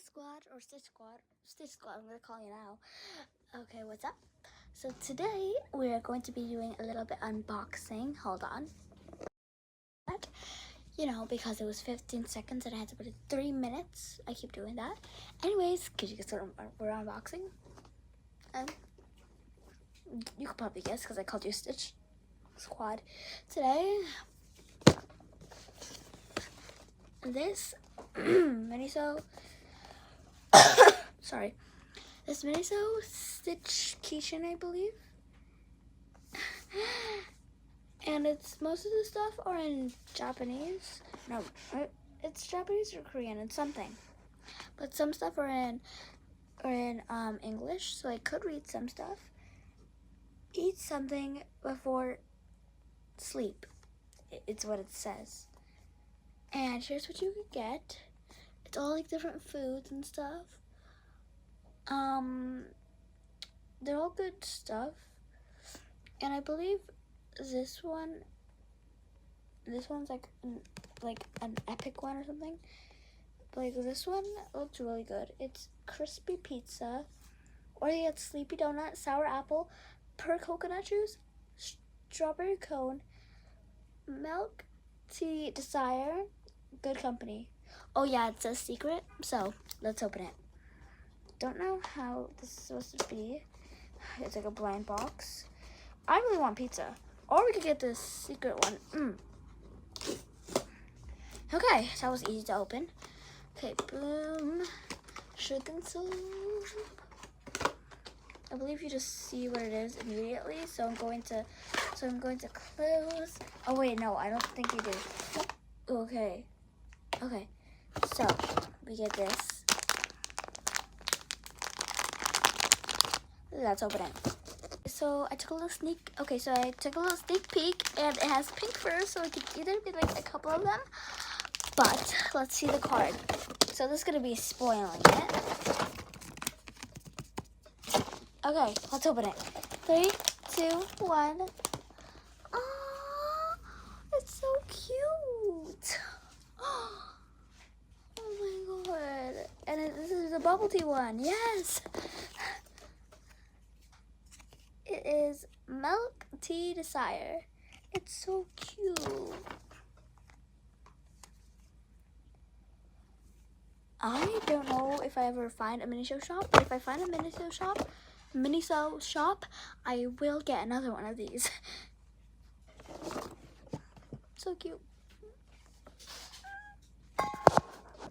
Squad or Stitch Squad. Stitch Squad, I'm going to call you now. Okay, what's up? So today we're going to be doing a little bit unboxing. Hold on. You know, because it was 15 seconds and I had to put it 3 minutes. I keep doing that. Anyways, could you guess what we're unboxing? You could probably guess because I called you Stitch Squad. Today, this Miniso sorry, this Miniso Stitch keychain, I believe, and it's most of the stuff are in Japanese. No, it's Japanese or Korean. It's something, but some stuff are in English, so I could read some stuff. Eat something before sleep. It's what it says. And here's what you could get. It's all like different foods and stuff. They're all good stuff. And I believe this one's like an epic one or something. But like this one looks really good. It's crispy pizza, or you get sleepy donut, sour apple, pearl coconut juice, strawberry cone, milk tea desire, good company. Oh yeah, it's a secret, so let's open it. Don't know how this is supposed to be. It's like a blind box. I really want pizza. Or we could get this secret one. Okay, so that was easy to open. Okay, boom. Chicken soup. I believe you just see what it is immediately. So I'm going to close. Oh wait, no, I don't think you do. Okay. Okay. So we get this. Let's open it. So I took a little sneak peek, and it has pink fur, so it could either be like a couple of them. But let's see the card. So this is gonna be spoiling it. Okay, let's open it. 3, 2, 1. Oh, it's so cute. Oh my god! And this is the bubble tea one. Yes. It is milk tea desire. It's so cute. I don't know if I ever find a Miniso shop, but if I find a Miniso shop, I will get another one of these. So cute.